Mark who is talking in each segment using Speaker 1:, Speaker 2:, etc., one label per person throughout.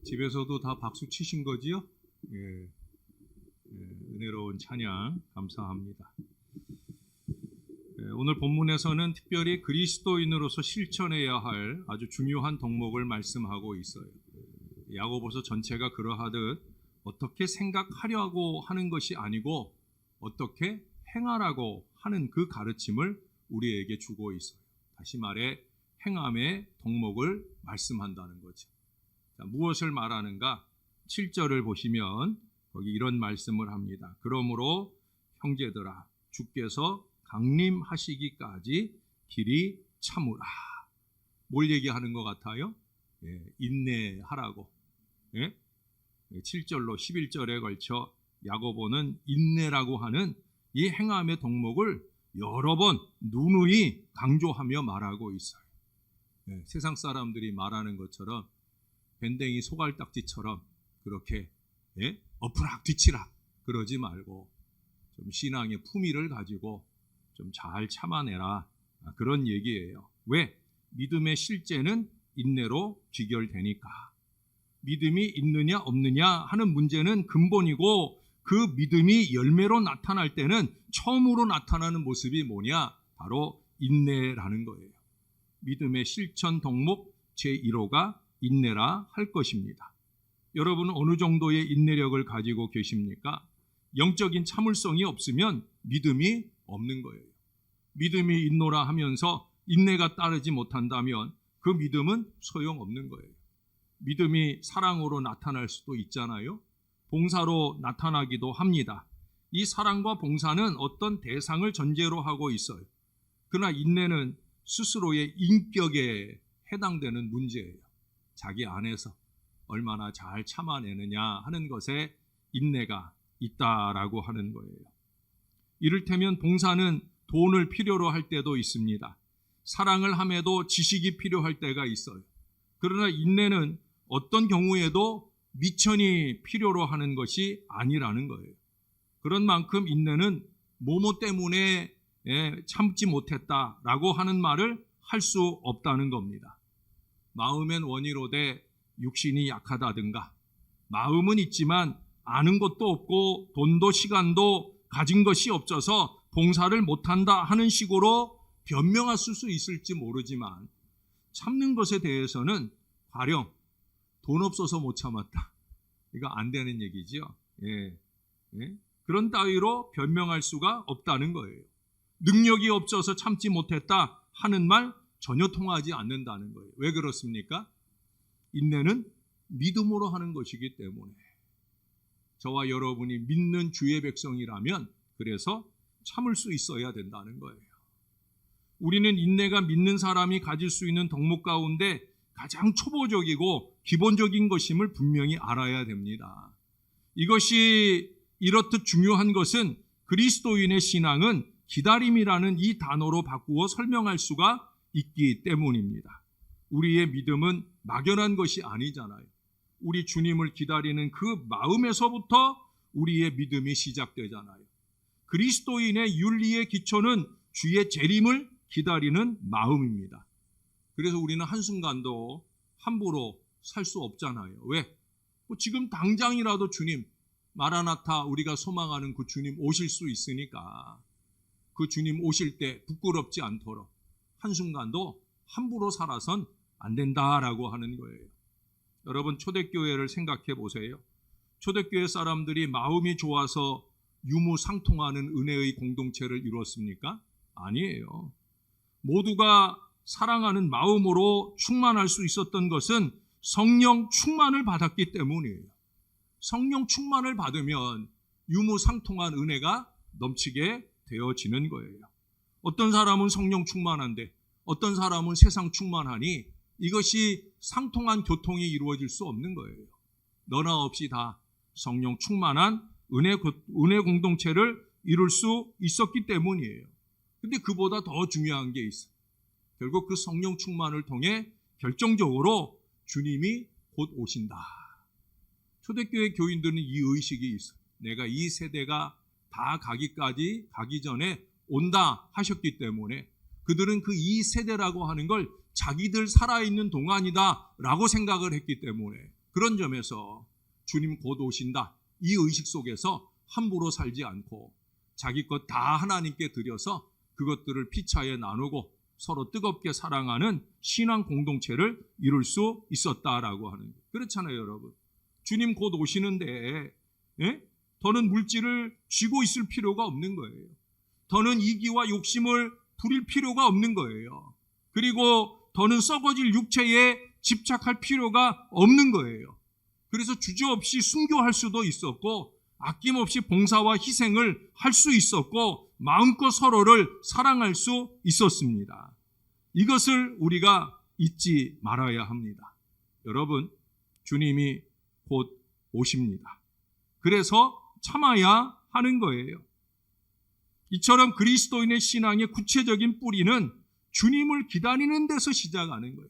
Speaker 1: 집에서도 다 박수 치신 거지요? 예, 은혜로운 찬양 감사합니다. 오늘 본문에서는 특별히 그리스도인으로서 실천해야 할 아주 중요한 덕목을 말씀하고 있어요. 야고보서 전체가 그러하듯 어떻게 생각하려고 하는 것이 아니고 어떻게 행하라고 하는 그 가르침을 우리에게 주고 있어요. 다시 말해 행함의 덕목을 말씀한다는 거죠. 자, 무엇을 말하는가? 7절을 보시면 거기 이런 말씀을 합니다. 그러므로 형제들아 주께서 강림하시기까지 길이 참으라. 뭘 얘기하는 것 같아요? 인내하라고. 7절로 11절에 걸쳐 야고보는 인내라고 하는 이 행함의 덕목을 여러 번 누누이 강조하며 말하고 있어요. 세상 사람들이 말하는 것처럼 밴댕이 소갈딱지처럼 그렇게 엎으락 뒤치락 그러지 말고 좀 신앙의 품위를 가지고 좀 잘 참아내라, 그런 얘기예요. 왜? 믿음의 실제는 인내로 귀결되니까. 믿음이 있느냐 없느냐 하는 문제는 근본이고 그 믿음이 열매로 나타날 때는 처음으로 나타나는 모습이 뭐냐? 바로 인내라는 거예요. 믿음의 실천 덕목 제1호가 인내라 할 것입니다. 여러분은 어느 정도의 인내력을 가지고 계십니까? 영적인 참을성이 없으면 믿음이 없는 거예요. 믿음이 있노라 하면서 인내가 따르지 못한다면 그 믿음은 소용없는 거예요. 믿음이 사랑으로 나타날 수도 있잖아요. 봉사로 나타나기도 합니다. 이 사랑과 봉사는 어떤 대상을 전제로 하고 있어요. 그러나 인내는 스스로의 인격에 해당되는 문제예요. 자기 안에서 얼마나 잘 참아내느냐 하는 것에 인내가 있다라고 하는 거예요. 이를테면 봉사는 돈을 필요로 할 때도 있습니다. 사랑을 함에도 지식이 필요할 때가 있어요. 그러나 인내는 어떤 경우에도 미천이 필요로 하는 것이 아니라는 거예요. 그런 만큼 인내는 뭐뭐 때문에 참지 못했다라고 하는 말을 할 수 없다는 겁니다. 마음엔 원이로되 육신이 약하다든가, 마음은 있지만 아는 것도 없고 돈도 시간도 가진 것이 없어서 봉사를 못한다 하는 식으로 변명하실 수 있을지 모르지만 참는 것에 대해서는 가령 돈 없어서 못 참았다, 이거 안 되는 얘기지요. 그런 따위로 변명할 수가 없다는 거예요. 능력이 없어서 참지 못했다 하는 말 전혀 통하지 않는다는 거예요. 왜 그렇습니까? 인내는 믿음으로 하는 것이기 때문에. 저와 여러분이 믿는 주의 백성이라면 그래서 참을 수 있어야 된다는 거예요. 우리는 인내가 믿는 사람이 가질 수 있는 덕목 가운데 가장 초보적이고 기본적인 것임을 분명히 알아야 됩니다. 이것이 이렇듯 중요한 것은 그리스도인의 신앙은 기다림이라는 이 단어로 바꾸어 설명할 수가 있기 때문입니다. 우리의 믿음은 막연한 것이 아니잖아요. 우리 주님을 기다리는 그 마음에서부터 우리의 믿음이 시작되잖아요. 그리스도인의 윤리의 기초는 주의 재림을 기다리는 마음입니다. 그래서 우리는 한순간도 함부로 살 수 없잖아요. 왜? 지금 당장이라도 주님, 마라나타 우리가 소망하는 그 주님 오실 수 있으니까 그 주님 오실 때 부끄럽지 않도록 한순간도 함부로 살아선 안 된다라고 하는 거예요. 여러분, 초대교회를 생각해 보세요. 초대교회 사람들이 마음이 좋아서 유무상통하는 은혜의 공동체를 이루었습니까? 아니에요. 모두가 사랑하는 마음으로 충만할 수 있었던 것은 성령 충만을 받았기 때문이에요. 성령 충만을 받으면 유무상통한 은혜가 넘치게 되어지는 거예요. 어떤 사람은 성령 충만한데 어떤 사람은 세상 충만하니 이것이 상통한 교통이 이루어질 수 없는 거예요. 너나 없이 다 성령 충만한 은혜 공동체를 이룰 수 있었기 때문이에요. 근데 그보다 더 중요한 게 있어요. 결국 그 성령 충만을 통해 결정적으로 주님이 곧 오신다. 초대교회 교인들은 이 의식이 있어요. 내가 이 세대가 다 가기 전에 온다 하셨기 때문에 그들은 그 이 세대라고 하는 걸 자기들 살아있는 동안이다 라고 생각을 했기 때문에 그런 점에서 주님 곧 오신다, 이 의식 속에서 함부로 살지 않고 자기 것 다 하나님께 드려서 그것들을 피차에 나누고 서로 뜨겁게 사랑하는 신앙 공동체를 이룰 수 있었다라고 하는 거예요. 그렇잖아요, 여러분. 주님 곧 오시는데 더는 물질을 쥐고 있을 필요가 없는 거예요. 더는 이기와 욕심을 부릴 필요가 없는 거예요. 그리고 더는 썩어질 육체에 집착할 필요가 없는 거예요. 그래서 주저없이 순교할 수도 있었고 아낌없이 봉사와 희생을 할 수 있었고 마음껏 서로를 사랑할 수 있었습니다. 이것을 우리가 잊지 말아야 합니다. 여러분, 주님이 곧 오십니다. 그래서 참아야 하는 거예요. 이처럼 그리스도인의 신앙의 구체적인 뿌리는 주님을 기다리는 데서 시작하는 거예요.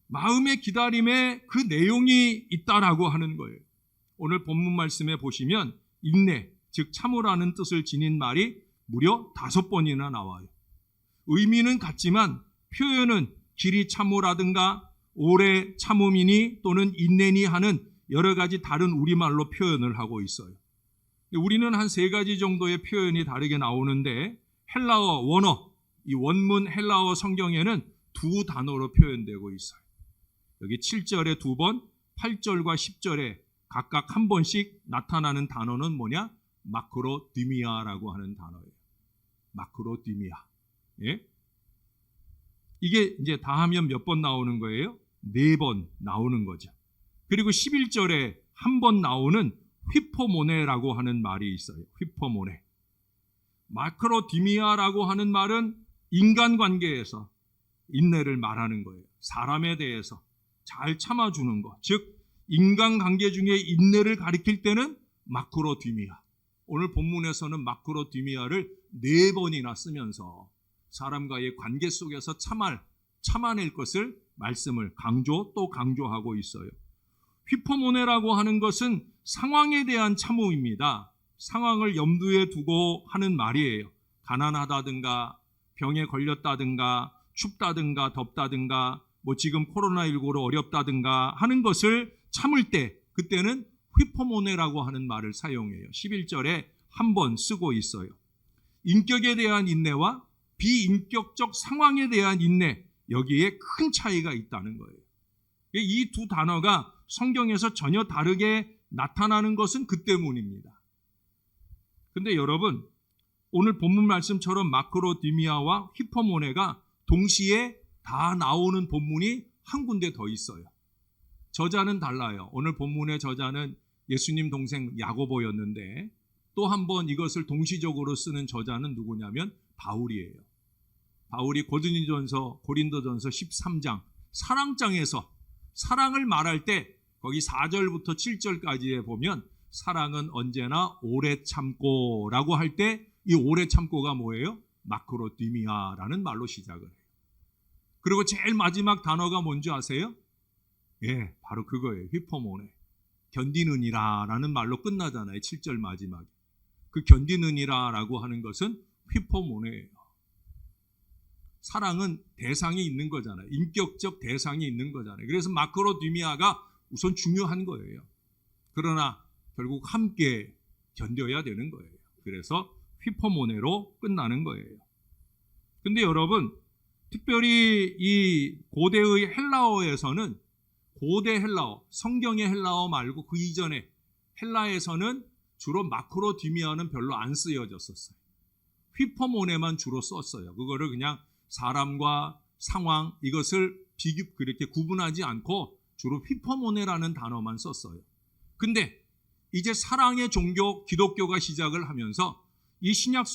Speaker 1: 마음의 기다림에 그 내용이 있다라고 하는 거예요. 오늘 본문 말씀에 보시면 인내, 즉 참으라는 뜻을 지닌 말이 무려 5번이나 나와요. 의미는 같지만 표현은 길이 참으라든가 오래 참음이니 또는 인내니 하는 여러 가지 다른 우리말로 표현을 하고 있어요. 우리는 한 3가지 정도의 표현이 다르게 나오는데 헬라어 원어, 이 원문 헬라어 성경에는 2 단어로 표현되고 있어요. 여기 7절에 2번, 8절과 10절에 각각 1번씩 나타나는 단어는 뭐냐? 마크로디미아라고 하는 단어예요. 마크로디미아. 예? 이게 이제 다 하면 몇 번 나오는 거예요? 4번 나오는 거죠. 그리고 11절에 한 번 나오는 휘포모네라고 하는 말이 있어요. 휘포모네. 마크로디미아라고 하는 말은 인간관계에서 인내를 말하는 거예요. 사람에 대해서 잘 참아주는 것. 즉 인간관계 중에 인내를 가리킬 때는 마크로디미아. 오늘 본문에서는 마크로디미아를 4번이나 쓰면서 사람과의 관계 속에서 참아낼 것을 말씀을 또 강조하고 있어요. 휘포모네라고 하는 것은 상황에 대한 참음입니다. 상황을 염두에 두고 하는 말이에요. 가난하다든가 병에 걸렸다든가 춥다든가 덥다든가 지금 코로나19로 어렵다든가 하는 것을 참을 때 그때는 휘포모네라고 하는 말을 사용해요. 11절에 한 번 쓰고 있어요. 인격에 대한 인내와 비인격적 상황에 대한 인내, 여기에 큰 차이가 있다는 거예요. 이 2 단어가 성경에서 전혀 다르게 나타나는 것은 그 때문입니다. 근데 여러분, 오늘 본문 말씀처럼 마크로디미아와 휘포모네가 동시에 다 나오는 본문이 한 군데 더 있어요. 저자는 달라요. 오늘 본문의 저자는 예수님 동생 야고보였는데 또 한 번 이것을 동시적으로 쓰는 저자는 누구냐면 바울이에요. 바울이 고린도전서 13장 사랑장에서 사랑을 말할 때 거기 4절부터 7절까지에 보면 사랑은 언제나 오래 참고 라고 할 때 이 오래 참고가 뭐예요? 마크로디미아라는 말로 시작을 해요. 그리고 제일 마지막 단어가 뭔지 아세요? 예, 바로 그거예요. 휘포모네. 견디느니라 라는 말로 끝나잖아요. 7절 마지막에. 그 견디느니라 라고 하는 것은 휘포모네예요. 사랑은 대상이 있는 거잖아요. 인격적 대상이 있는 거잖아요. 그래서 마크로디미아가 우선 중요한 거예요. 그러나 결국 함께 견뎌야 되는 거예요. 그래서 휘포모네로 끝나는 거예요. 근데 여러분, 특별히 이 고대의 헬라어에서는 고대 헬라어, 성경의 헬라어 말고 그 이전에 헬라에서는 주로 마크로디미아는 별로 안 쓰여졌었어요. 휘포모네만 주로 썼어요. 그거를 그냥 사람과 상황 이것을 그렇게 구분하지 않고 주로 휘포모네라는 단어만 썼어요. 근데 이제 사랑의 종교 기독교가 시작을 하면서 이 신약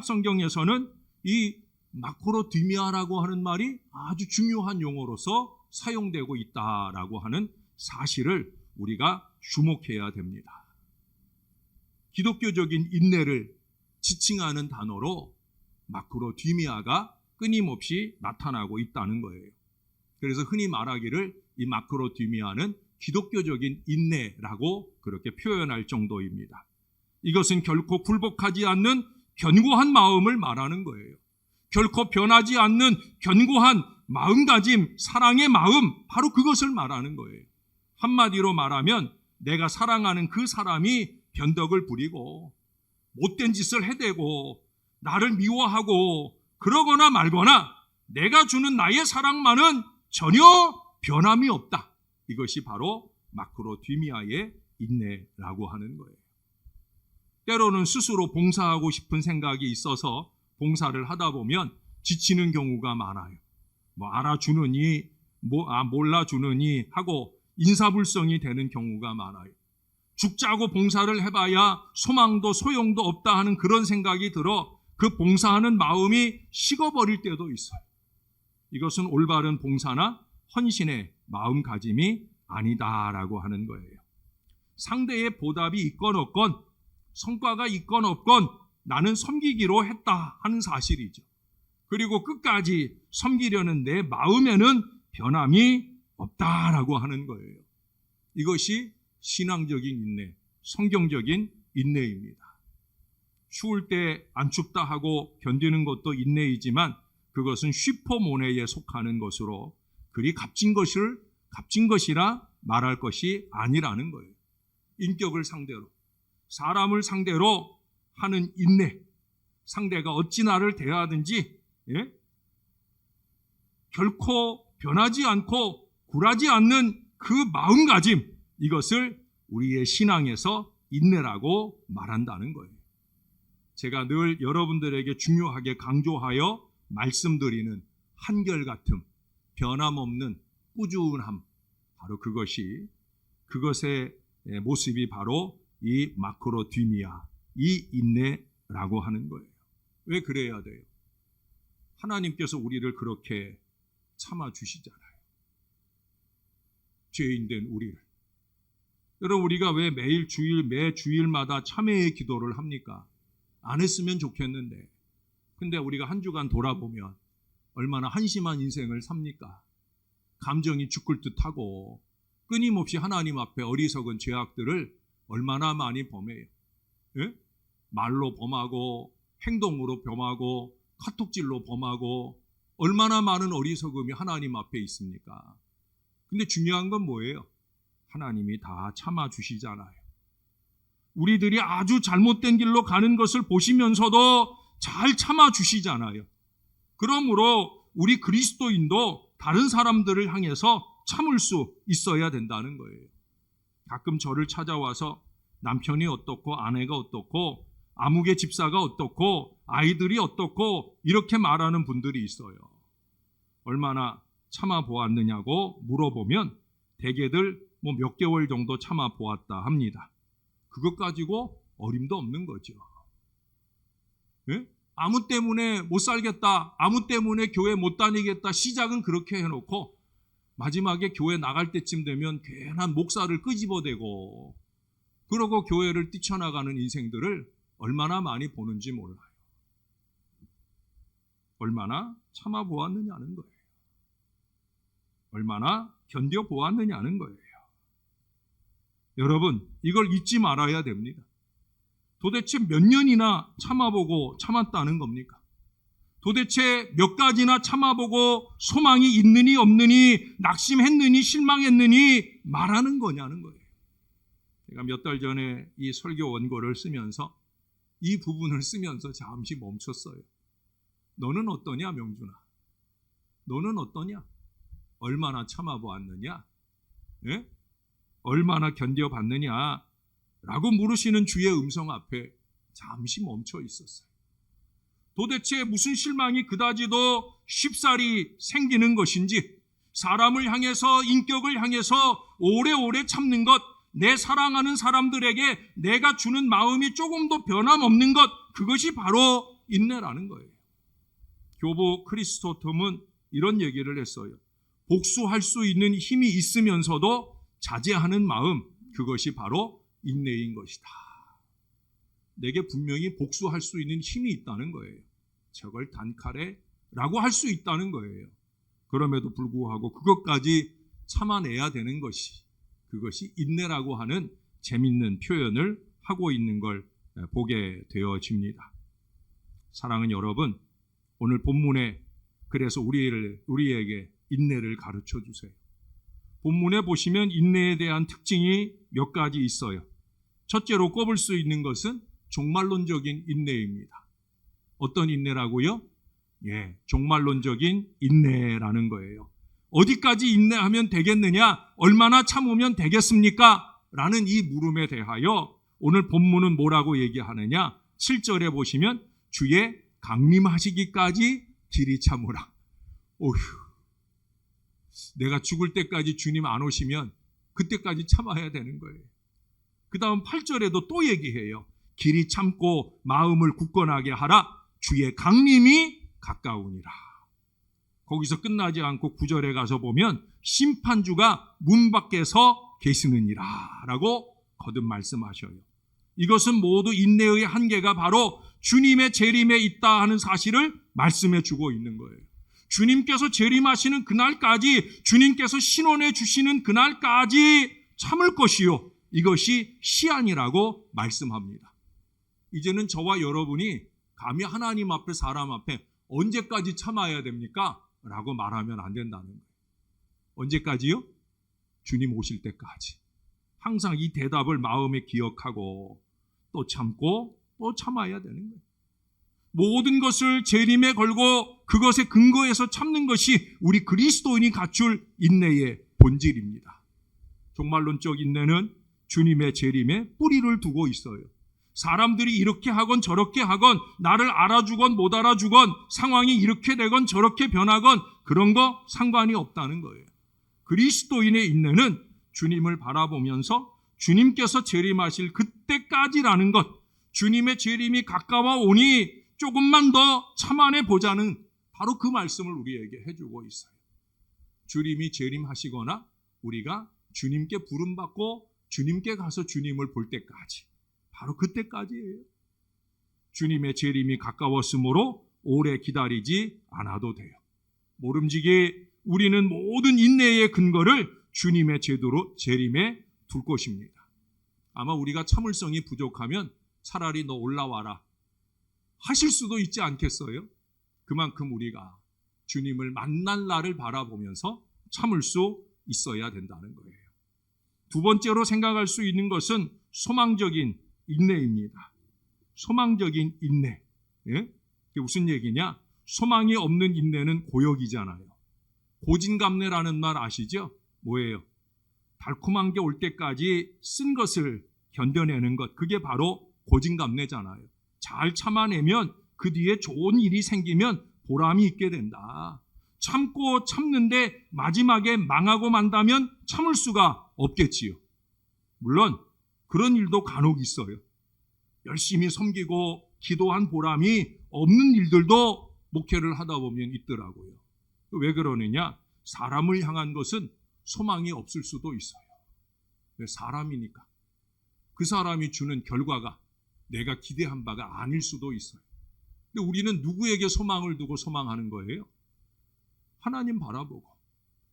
Speaker 1: 성경에서는 이 마크로디미아라고 하는 말이 아주 중요한 용어로서 사용되고 있다라고 하는 사실을 우리가 주목해야 됩니다. 기독교적인 인내를 지칭하는 단어로 마크로디미아가 끊임없이 나타나고 있다는 거예요. 그래서 흔히 말하기를 이 마크로디미아는 기독교적인 인내라고 그렇게 표현할 정도입니다. 이것은 결코 굴복하지 않는 견고한 마음을 말하는 거예요. 결코 변하지 않는 견고한 마음가짐, 사랑의 마음, 바로 그것을 말하는 거예요. 한마디로 말하면 내가 사랑하는 그 사람이 변덕을 부리고 못된 짓을 해대고 나를 미워하고 그러거나 말거나 내가 주는 나의 사랑만은 전혀 변함이 없다. 이것이 바로 마크로디미아의 인내라고 하는 거예요. 때로는 스스로 봉사하고 싶은 생각이 있어서 봉사를 하다 보면 지치는 경우가 많아요. 알아주느니 몰라주느니 하고 인사불성이 되는 경우가 많아요. 죽자고 봉사를 해봐야 소망도 소용도 없다 하는 그런 생각이 들어 그 봉사하는 마음이 식어버릴 때도 있어요. 이것은 올바른 봉사나 헌신의 마음가짐이 아니다라고 하는 거예요. 상대의 보답이 있건 없건 성과가 있건 없건 나는 섬기기로 했다 하는 사실이죠. 그리고 끝까지 섬기려는 내 마음에는 변함이 없다라고 하는 거예요. 이것이 신앙적인 인내, 성경적인 인내입니다. 추울 때 안 춥다 하고 견디는 것도 인내이지만 그것은 슈퍼모네에 속하는 것으로 그리 값진 것이라 말할 것이 아니라는 거예요. 인격을 상대로, 사람을 상대로 하는 인내, 상대가 어찌 나를 대하든지 결코 변하지 않고 굴하지 않는 그 마음가짐, 이것을 우리의 신앙에서 인내라고 말한다는 거예요. 제가 늘 여러분들에게 중요하게 강조하여 말씀드리는 한결같음, 변함없는 꾸준함, 바로 그것의 모습이 바로 이 마크로디미아, 이 인내라고 하는 거예요. 왜 그래야 돼요? 하나님께서 우리를 그렇게 참아주시잖아요. 죄인된 우리를. 여러분, 우리가 왜 매 주일마다 참회의 기도를 합니까? 안 했으면 좋겠는데. 근데 우리가 한 주간 돌아보면 얼마나 한심한 인생을 삽니까? 감정이 죽을 듯하고 끊임없이 하나님 앞에 어리석은 죄악들을 얼마나 많이 범해요. 말로 범하고 행동으로 범하고 카톡질로 범하고 얼마나 많은 어리석음이 하나님 앞에 있습니까? 근데 중요한 건 뭐예요? 하나님이 다 참아주시잖아요. 우리들이 아주 잘못된 길로 가는 것을 보시면서도 잘 참아주시잖아요. 그러므로 우리 그리스도인도 다른 사람들을 향해서 참을 수 있어야 된다는 거예요. 가끔 저를 찾아와서 남편이 어떻고 아내가 어떻고 아무개 집사가 어떻고 아이들이 어떻고 이렇게 말하는 분들이 있어요. 얼마나 참아보았느냐고 물어보면 대개들 몇 개월 정도 참아보았다 합니다. 그것 가지고 어림도 없는 거죠. 아무 때문에 못 살겠다, 아무 때문에 교회 못 다니겠다, 시작은 그렇게 해놓고 마지막에 교회 나갈 때쯤 되면 괜한 목사를 끄집어대고 그러고 교회를 뛰쳐나가는 인생들을 얼마나 많이 보는지 몰라요. 얼마나 참아보았느냐는 거예요. 얼마나 견뎌보았느냐는 거예요. 여러분, 이걸 잊지 말아야 됩니다. 도대체 몇 년이나 참아보고 참았다는 겁니까? 도대체 몇 가지나 참아보고 소망이 있느니 없느니 낙심했느니 실망했느니 말하는 거냐는 거예요. 제가 몇 달 전에 이 설교 원고를 쓰면서 이 부분을 쓰면서 잠시 멈췄어요. 너는 어떠냐, 명준아? 너는 어떠냐? 얼마나 참아보았느냐? 얼마나 견뎌봤느냐? 라고 물으시는 주의 음성 앞에 잠시 멈춰 있었어요. 도대체 무슨 실망이 그다지도 쉽사리 생기는 것인지, 사람을 향해서, 인격을 향해서 오래오래 참는 것, 내 사랑하는 사람들에게 내가 주는 마음이 조금도 변함없는 것, 그것이 바로 인내라는 거예요. 교부 크리스토톰은 이런 얘기를 했어요. 복수할 수 있는 힘이 있으면서도 자제하는 마음, 그것이 바로 인내인 것이다. 내게 분명히 복수할 수 있는 힘이 있다는 거예요. 저걸 단칼에 라고 할 수 있다는 거예요. 그럼에도 불구하고 그것까지 참아내야 되는 그것이 인내라고 하는 재밌는 표현을 하고 있는 걸 보게 되어집니다. 사랑하는 여러분, 오늘 본문에 그래서 우리에게 인내를 가르쳐 주세요. 본문에 보시면 인내에 대한 특징이 몇 가지 있어요. 첫째로 꼽을 수 있는 것은 종말론적인 인내입니다. 어떤 인내라고요? 종말론적인 인내라는 거예요. 어디까지 인내하면 되겠느냐? 얼마나 참으면 되겠습니까? 라는 이 물음에 대하여 오늘 본문은 뭐라고 얘기하느냐? 7절에 보시면 주의 강림하시기까지 길이 참으라. 오휴, 내가 죽을 때까지 주님 안 오시면 그때까지 참아야 되는 거예요. 그 다음 8절에도 또 얘기해요. 길이 참고 마음을 굳건하게 하라. 주의 강림이 가까우니라. 거기서 끝나지 않고 9절에 가서 보면 심판주가 문 밖에서 계시느니라 라고 거듭 말씀하셔요. 이것은 모두 인내의 한계가 바로 주님의 재림에 있다 하는 사실을 말씀해 주고 있는 거예요. 주님께서 재림하시는 그날까지, 주님께서 신원해 주시는 그날까지 참을 것이요, 이것이 시한이라고 말씀합니다. 이제는 저와 여러분이 감히 하나님 앞에, 사람 앞에 언제까지 참아야 됩니까? 라고 말하면 안 된다는 거예요. 언제까지요? 주님 오실 때까지. 항상 이 대답을 마음에 기억하고 또 참고 또 참아야 되는 거예요. 모든 것을 재림에 걸고 그것에 근거해서 참는 것이 우리 그리스도인이 갖출 인내의 본질입니다. 종말론적 인내는 주님의 재림에 뿌리를 두고 있어요. 사람들이 이렇게 하건 저렇게 하건, 나를 알아주건 못 알아주건, 상황이 이렇게 되건 저렇게 변하건 그런 거 상관이 없다는 거예요. 그리스도인의 인내는 주님을 바라보면서 주님께서 재림하실 그때까지라는 것, 주님의 재림이 가까워 오니 조금만 더 참아내 보자는 바로 그 말씀을 우리에게 해주고 있어요. 주님이 재림하시거나 우리가 주님께 부름받고 주님께 가서 주님을 볼 때까지, 바로 그때까지예요. 주님의 재림이 가까웠으므로 오래 기다리지 않아도 돼요. 모름지기 우리는 모든 인내의 근거를 주님의 재림에 둘 것입니다. 아마 우리가 참을성이 부족하면 차라리 너 올라와라 하실 수도 있지 않겠어요? 그만큼 우리가 주님을 만날 날을 바라보면서 참을 수 있어야 된다는 거예요. 두 번째로 생각할 수 있는 것은 소망적인 인내입니다. 소망적인 인내. 예? 그게 무슨 얘기냐? 소망이 없는 인내는 고역이잖아요. 고진감래라는 말 아시죠? 뭐예요? 달콤한 게 올 때까지 쓴 것을 견뎌내는 것, 그게 바로 고진감래잖아요. 잘 참아내면 그 뒤에 좋은 일이 생기면 보람이 있게 된다. 참고 참는데 마지막에 망하고 만다면 참을 수가 없겠지요. 물론 그런 일도 간혹 있어요. 열심히 섬기고 기도한 보람이 없는 일들도 목회를 하다 보면 있더라고요. 왜 그러느냐? 사람을 향한 것은 소망이 없을 수도 있어요. 왜? 사람이니까. 그 사람이 주는 결과가 내가 기대한 바가 아닐 수도 있어요. 근데 우리는 누구에게 소망을 두고 소망하는 거예요? 하나님 바라보고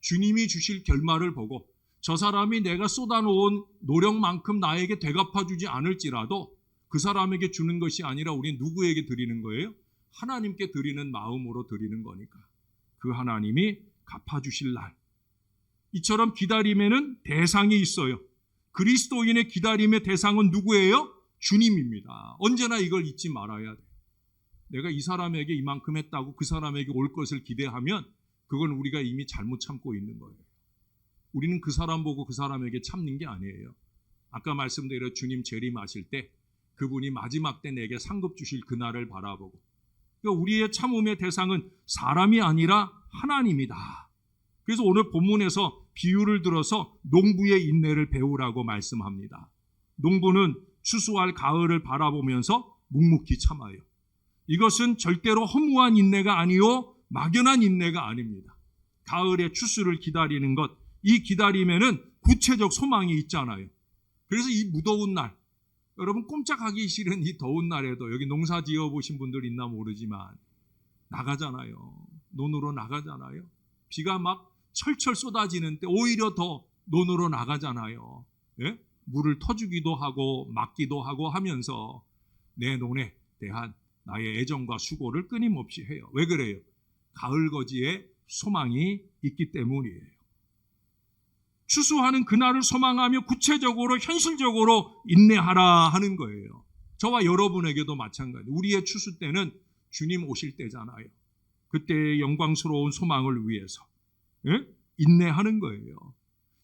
Speaker 1: 주님이 주실 결말을 보고 저 사람이 내가 쏟아놓은 노력만큼 나에게 되갚아주지 않을지라도 그 사람에게 주는 것이 아니라 우리는 누구에게 드리는 거예요? 하나님께 드리는 마음으로 드리는 거니까 그 하나님이 갚아주실 날. 이처럼 기다림에는 대상이 있어요. 그리스도인의 기다림의 대상은 누구예요? 주님입니다. 언제나 이걸 잊지 말아야 돼요. 내가 이 사람에게 이만큼 했다고 그 사람에게 올 것을 기대하면 그건 우리가 이미 잘못 참고 있는 거예요. 우리는 그 사람 보고 그 사람에게 참는 게 아니에요. 아까 말씀드린 주님 재림하실 때 그분이 마지막 때 내게 상급 주실 그날을 바라보고, 그러니까 우리의 참음의 대상은 사람이 아니라 하나님이다. 그래서 오늘 본문에서 비유를 들어서 농부의 인내를 배우라고 말씀합니다. 농부는 추수할 가을을 바라보면서 묵묵히 참아요. 이것은 절대로 허무한 인내가 아니요 막연한 인내가 아닙니다. 가을의 추수를 기다리는 것, 이 기다림에는 구체적 소망이 있잖아요. 그래서 이 무더운 날, 여러분 꼼짝하기 싫은 이 더운 날에도 여기 농사 지어보신 분들 있나 모르지만 나가잖아요. 논으로 나가잖아요. 비가 막 철철 쏟아지는 때 오히려 더 논으로 나가잖아요. 예? 물을 터주기도 하고 막기도 하고 하면서 내 논에 대한 나의 애정과 수고를 끊임없이 해요. 왜 그래요? 가을거지에 소망이 있기 때문이에요. 추수하는 그날을 소망하며 구체적으로 현실적으로 인내하라 하는 거예요. 저와 여러분에게도 마찬가지. 우리의 추수 때는 주님 오실 때잖아요. 그때의 영광스러운 소망을 위해서 인내하는 거예요.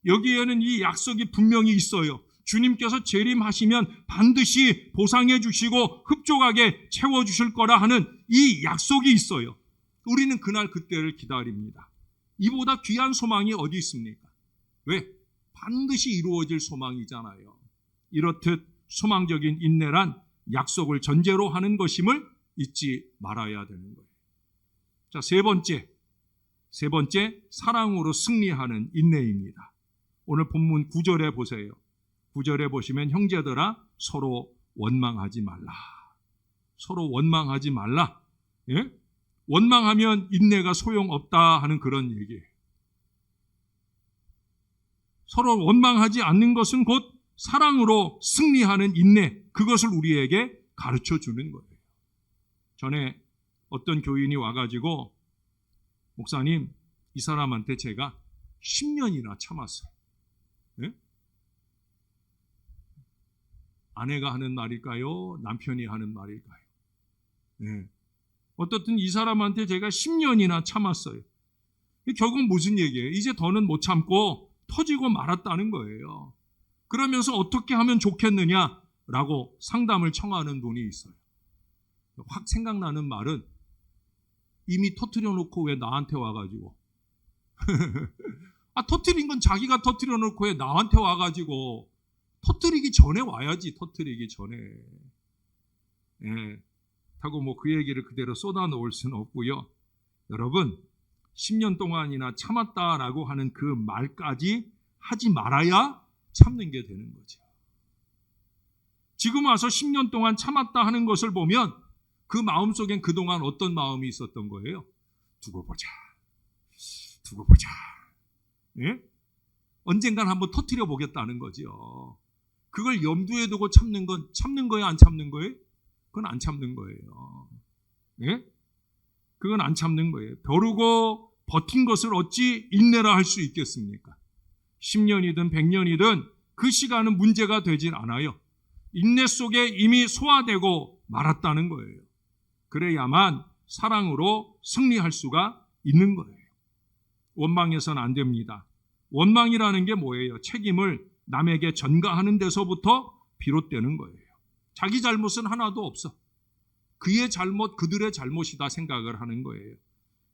Speaker 1: 여기에는 이 약속이 분명히 있어요. 주님께서 재림하시면 반드시 보상해 주시고 흡족하게 채워주실 거라 하는 이 약속이 있어요. 우리는 그날 그때를 기다립니다. 이보다 귀한 소망이 어디 있습니까? 왜? 반드시 이루어질 소망이잖아요. 이렇듯 소망적인 인내란 약속을 전제로 하는 것임을 잊지 말아야 되는 거예요. 자, 세 번째 사랑으로 승리하는 인내입니다. 오늘 본문 9절에 보세요. 9절에 보시면 형제들아 서로 원망하지 말라. 서로 원망하지 말라. 예? 원망하면 인내가 소용없다 하는 그런 얘기예요. 서로 원망하지 않는 것은 곧 사랑으로 승리하는 인내, 그것을 우리에게 가르쳐 주는 거예요. 전에 어떤 교인이 와가지고 목사님, 이 사람한테 제가 10년이나 참았어요. 예? 아내가 하는 말일까요? 남편이 하는 말일까요? 예. 어떻든 이 사람한테 제가 10년이나 참았어요. 결국 무슨 얘기예요? 이제 더는 못 참고 터지고 말았다는 거예요. 그러면서 어떻게 하면 좋겠느냐라고 상담을 청하는 분이 있어요. 확 생각나는 말은 이미 터뜨려 놓고 왜 나한테 와가지고 터뜨린 건 자기가 터뜨려 놓고 왜 나한테 와가지고 터뜨리기 전에 와야지. 터뜨리기 전에. 예. 하고 뭐 그 얘기를 그대로 쏟아 놓을 수는 없고요. 여러분 10년 동안이나 참았다라고 하는 그 말까지 하지 말아야 참는 게 되는 거죠. 지금 와서 10년 동안 참았다 하는 것을 보면 그 마음속엔 그동안 어떤 마음이 있었던 거예요? 두고 보자. 예? 언젠간 한번 터뜨려 보겠다는 거죠. 그걸 염두에 두고 참는 건 참는 거예요? 안 참는 거예요? 그건 안 참는 거예요. 예? 그건 안 참는 거예요. 벼르고 버틴 것을 어찌 인내라 할 수 있겠습니까? 10년이든 100년이든 그 시간은 문제가 되진 않아요. 인내 속에 이미 소화되고 말았다는 거예요. 그래야만 사랑으로 승리할 수가 있는 거예요. 원망해서는 안 됩니다. 원망이라는 게 뭐예요? 책임을 남에게 전가하는 데서부터 비롯되는 거예요. 자기 잘못은 하나도 없어. 그의 잘못, 그들의 잘못이다 생각을 하는 거예요.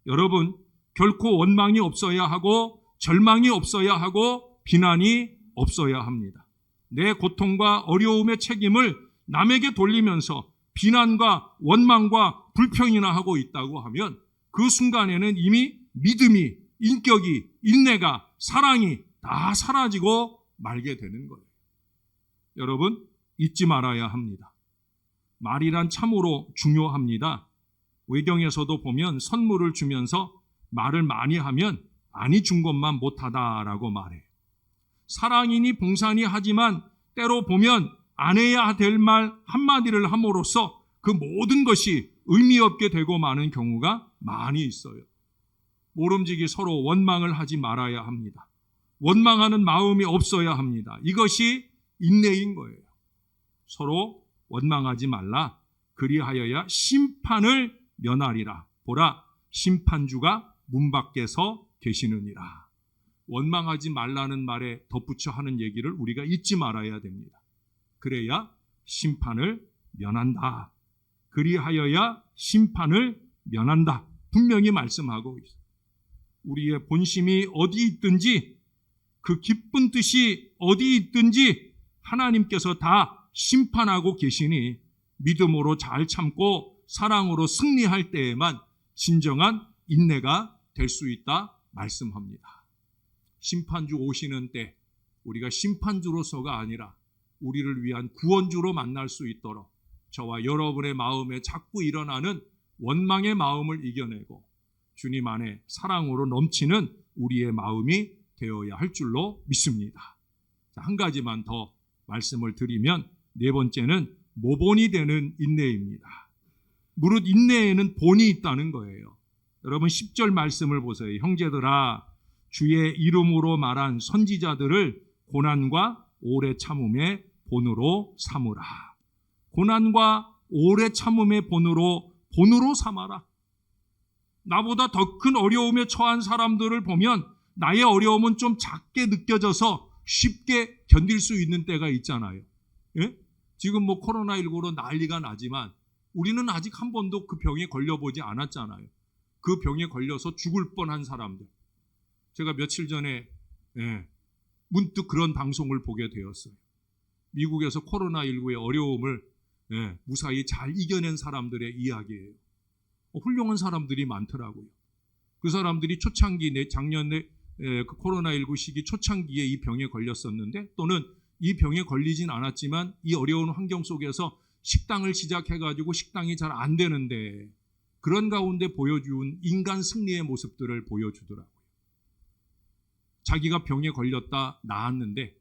Speaker 1: 여러분, 결코 원망이 없어야 하고 절망이 없어야 하고 비난이 없어야 합니다. 내 고통과 어려움의 책임을 남에게 돌리면서 비난과 원망과 불평이나 하고 있다고 하면 그 순간에는 이미 믿음이, 인격이, 인내가, 사랑이 다 사라지고 말게 되는 거예요. 여러분, 잊지 말아야 합니다. 말이란 참으로 중요합니다. 외경에서도 보면 선물을 주면서 말을 많이 하면 아니 준 것만 못하다라고 말해요. 사랑이니 봉사니 하지만 때로 보면 안 해야 될 말 한마디를 함으로써 그 모든 것이 의미 없게 되고 마는 경우가 많이 있어요. 모름지기 서로 원망을 하지 말아야 합니다. 원망하는 마음이 없어야 합니다. 이것이 인내인 거예요. 서로 원망하지 말라. 그리하여야 심판을 면하리라. 보라, 심판주가 문 밖에서 계시느니라. 원망하지 말라는 말에 덧붙여 하는 얘기를 우리가 잊지 말아야 됩니다. 그래야 심판을 면한다. 그리하여야 심판을 면한다. 분명히 말씀하고 있어요. 우리의 본심이 어디 있든지 그 기쁜 뜻이 어디 있든지 하나님께서 다 심판하고 계시니 믿음으로 잘 참고 사랑으로 승리할 때에만 진정한 인내가 될 수 있다 말씀합니다. 심판주 오시는 때 우리가 심판주로서가 아니라 우리를 위한 구원주로 만날 수 있도록 저와 여러분의 마음에 자꾸 일어나는 원망의 마음을 이겨내고 주님 안에 사랑으로 넘치는 우리의 마음이 되어야 할 줄로 믿습니다. 한 가지만 더 말씀을 드리면 네 번째는 모본이 되는 인내입니다. 무릇 인내에는 본이 있다는 거예요. 여러분 10절 말씀을 보세요. 형제들아 주의 이름으로 말한 선지자들을 고난과 오래 참음의 본으로 삼으라. 고난과 오래 참음의 본으로 삼아라. 나보다 더 큰 어려움에 처한 사람들을 보면 나의 어려움은 좀 작게 느껴져서 쉽게 견딜 수 있는 때가 있잖아요. 예? 지금 뭐 코로나19로 난리가 나지만 우리는 아직 한 번도 그 병에 걸려보지 않았잖아요. 그 병에 걸려서 죽을 뻔한 사람들. 제가 며칠 전에 문득 그런 방송을 보게 되었어요. 미국에서 코로나19의 어려움을 무사히 잘 이겨낸 사람들의 이야기예요. 훌륭한 사람들이 많더라고요. 그 사람들이 초창기 작년에 그 코로나19 시기 초창기에 이 병에 걸렸었는데 또는 이 병에 걸리진 않았지만 이 어려운 환경 속에서 식당을 시작해가지고 식당이 잘 안 되는데 그런 가운데 보여준 인간 승리의 모습들을 보여주더라고요. 자기가 병에 걸렸다 나았는데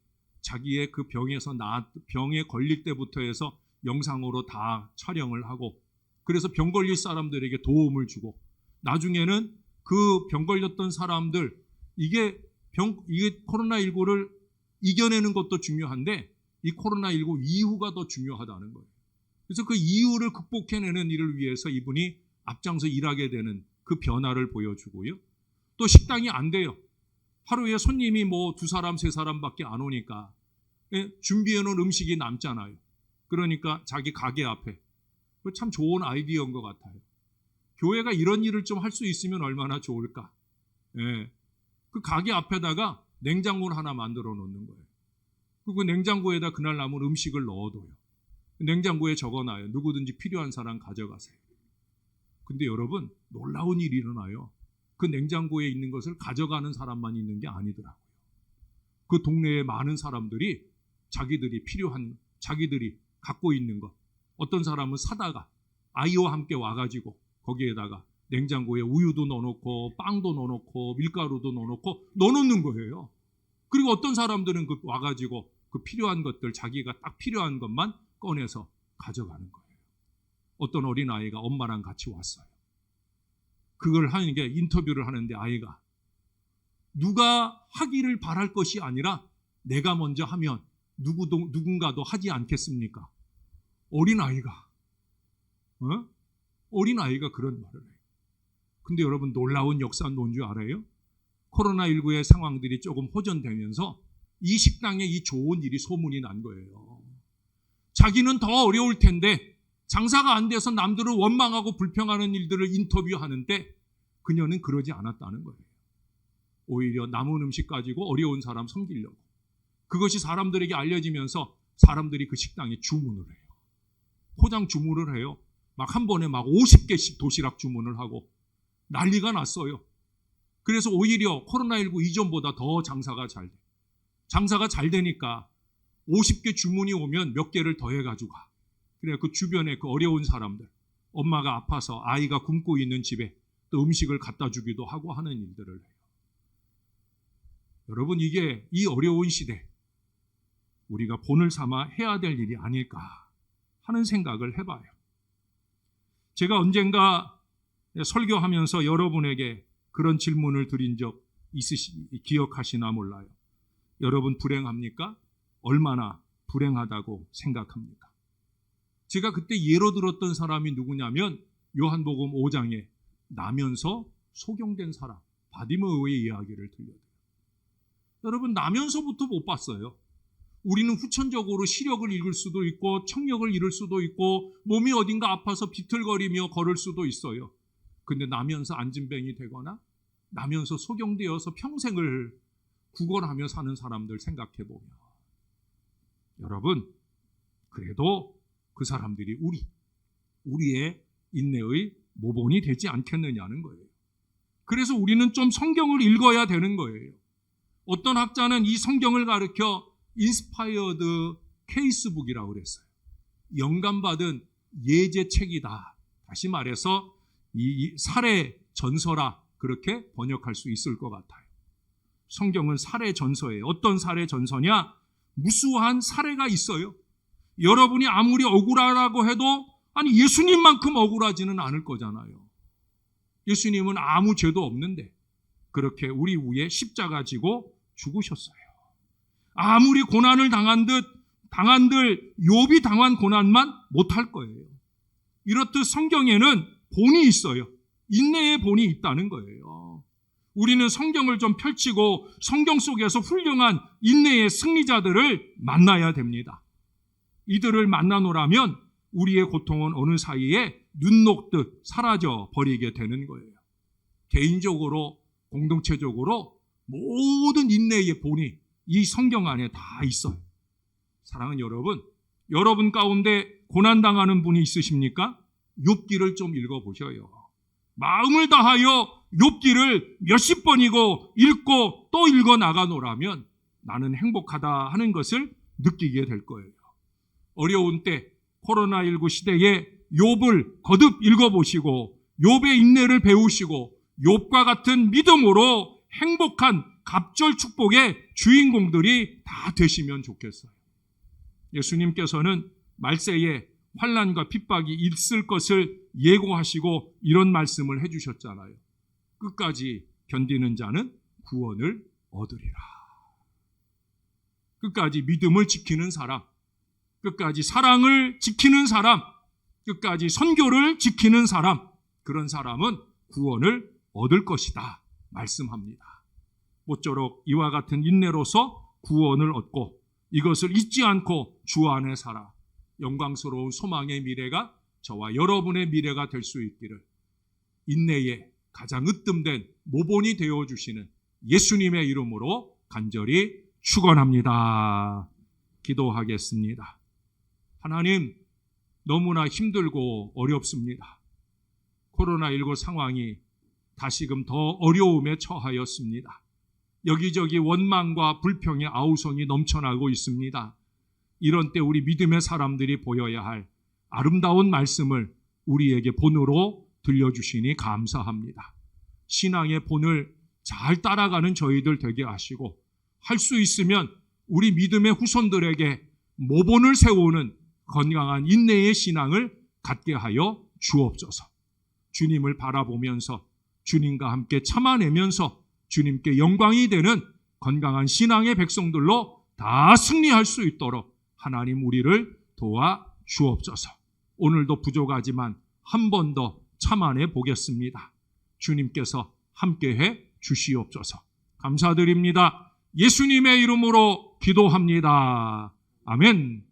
Speaker 1: 자기의 그 병에 걸릴 때부터 해서 영상으로 다 촬영을 하고 그래서 병 걸릴 사람들에게 도움을 주고 나중에는 그 병 걸렸던 사람들 이게 코로나19를 이겨내는 것도 중요한데 이 코로나19 이후가 더 중요하다는 거예요. 그래서 그 이후를 극복해내는 일을 위해서 이분이 앞장서 일하게 되는 그 변화를 보여주고요. 또 식당이 안 돼요. 하루에 손님이 뭐 2사람, 3사람밖에 안 오니까 준비해놓은 음식이 남잖아요. 그러니까 자기 가게 앞에 참 좋은 아이디어인 것 같아요. 교회가 이런 일을 좀 할 수 있으면 얼마나 좋을까. 그 가게 앞에다가 냉장고를 하나 만들어 놓는 거예요. 그 냉장고에다 그날 남은 음식을 넣어둬요. 냉장고에 적어놔요. 누구든지 필요한 사람 가져가세요. 근데 여러분 놀라운 일이 일어나요. 그 냉장고에 있는 것을 가져가는 사람만 있는 게 아니더라고요. 그 동네에 많은 사람들이 자기들이 갖고 있는 것 어떤 사람은 사다가 아이와 함께 와가지고 거기에다가 냉장고에 우유도 넣어놓고 빵도 넣어놓고 밀가루도 넣어놓는 거예요. 그리고 어떤 사람들은 와가지고 그 필요한 것들 자기가 딱 필요한 것만 꺼내서 가져가는 거예요. 어떤 어린아이가 엄마랑 같이 왔어요. 그걸 하는 게 인터뷰를 하는데 아이가 누가 하기를 바랄 것이 아니라 내가 먼저 하면 누군가도 하지 않겠습니까? 어린아이가 그런 말을 해요. 근데 여러분 놀라운 역사는 뭔지 알아요? 코로나19의 상황들이 조금 호전되면서 이 식당에 이 좋은 일이 소문이 난 거예요. 자기는 더 어려울 텐데 장사가 안 돼서 남들을 원망하고 불평하는 일들을 인터뷰하는데 그녀는 그러지 않았다는 거예요. 오히려 남은 음식 가지고 어려운 사람 섬기려고. 그것이 사람들에게 알려지면서 사람들이 그 식당에 주문을 해요. 포장 주문을 해요. 막 한 번에 막 50개씩 도시락 주문을 하고 난리가 났어요. 그래서 오히려 코로나19 이전보다 더 장사가 잘 돼. 장사가 잘 되니까 50개 주문이 오면 몇 개를 더 해가지고 가. 그래 그 주변에 그 어려운 사람들, 엄마가 아파서 아이가 굶고 있는 집에 또 음식을 갖다 주기도 하고 하는 일들을 해요. 여러분 이게 이 어려운 시대 우리가 본을 삼아 해야 될 일이 아닐까 하는 생각을 해봐요. 제가 언젠가 설교하면서 여러분에게 그런 질문을 드린 적 기억하시나 몰라요. 여러분 불행합니까? 얼마나 불행하다고 생각합니까? 제가 그때 예로 들었던 사람이 누구냐면 요한복음 5장에 나면서 소경된 사람 바디메오의 이야기를 들려요. 여러분 나면서부터 못 봤어요. 우리는 후천적으로 시력을 잃을 수도 있고 청력을 잃을 수도 있고 몸이 어딘가 아파서 비틀거리며 걸을 수도 있어요. 근데 나면서 안진뱅이 되거나 나면서 소경되어서 평생을 구걸하며 사는 사람들 생각해보면 여러분 그래도 그 사람들이 우리의 인내의 모본이 되지 않겠느냐는 거예요. 그래서 우리는 좀 성경을 읽어야 되는 거예요. 어떤 학자는 이 성경을 가르쳐 인스파이어드 케이스북이라고 그랬어요. 영감받은 예제책이다. 다시 말해서 이 사례 전서라 그렇게 번역할 수 있을 것 같아요. 성경은 사례 전서예요. 어떤 사례 전서냐? 무수한 사례가 있어요. 여러분이 아무리 억울하라고 해도 아니 예수님만큼 억울하지는 않을 거잖아요. 예수님은 아무 죄도 없는데 그렇게 우리 위에 십자가 지고 죽으셨어요. 아무리 고난을 당한들 욥이 당한 고난만 못할 거예요. 이렇듯 성경에는 본이 있어요. 인내의 본이 있다는 거예요. 우리는 성경을 좀 펼치고 성경 속에서 훌륭한 인내의 승리자들을 만나야 됩니다. 이들을 만나노라면 우리의 고통은 어느 사이에 눈 녹듯 사라져 버리게 되는 거예요. 개인적으로, 공동체적으로 모든 인내의 본이 이 성경 안에 다 있어요. 사랑하는 여러분 가운데 고난당하는 분이 있으십니까? 욥기를 좀 읽어보셔요. 마음을 다하여 욥기를 몇십 번이고 읽고 또 읽어 나가노라면 나는 행복하다 하는 것을 느끼게 될 거예요. 어려운 때 코로나19 시대에 욥을 거듭 읽어보시고 욥의 인내를 배우시고 욥과 같은 믿음으로 행복한 갑절 축복의 주인공들이 다 되시면 좋겠어요. 예수님께서는 말세에 환난과 핍박이 있을 것을 예고하시고 이런 말씀을 해주셨잖아요. 끝까지 견디는 자는 구원을 얻으리라. 끝까지 믿음을 지키는 사람, 끝까지 사랑을 지키는 사람, 끝까지 선교를 지키는 사람, 그런 사람은 구원을 얻을 것이다 말씀합니다. 모쪼록 이와 같은 인내로서 구원을 얻고 이것을 잊지 않고 주 안에 살아 영광스러운 소망의 미래가 저와 여러분의 미래가 될 수 있기를 인내의 가장 으뜸된 모본이 되어주시는 예수님의 이름으로 간절히 축원합니다. 기도하겠습니다. 하나님, 너무나 힘들고 어렵습니다. 코로나19 상황이 다시금 더 어려움에 처하였습니다. 여기저기 원망과 불평의 아우성이 넘쳐나고 있습니다. 이런 때 우리 믿음의 사람들이 보여야 할 아름다운 말씀을 우리에게 본으로 들려주시니 감사합니다. 신앙의 본을 잘 따라가는 저희들 되게 하시고 할 수 있으면 우리 믿음의 후손들에게 모본을 세우는 건강한 인내의 신앙을 갖게 하여 주옵소서. 주님을 바라보면서 주님과 함께 참아내면서 주님께 영광이 되는 건강한 신앙의 백성들로 다 승리할 수 있도록 하나님 우리를 도와 주옵소서. 오늘도 부족하지만 한 번 더 참아내 보겠습니다. 주님께서 함께해 주시옵소서. 감사드립니다. 예수님의 이름으로 기도합니다. 아멘.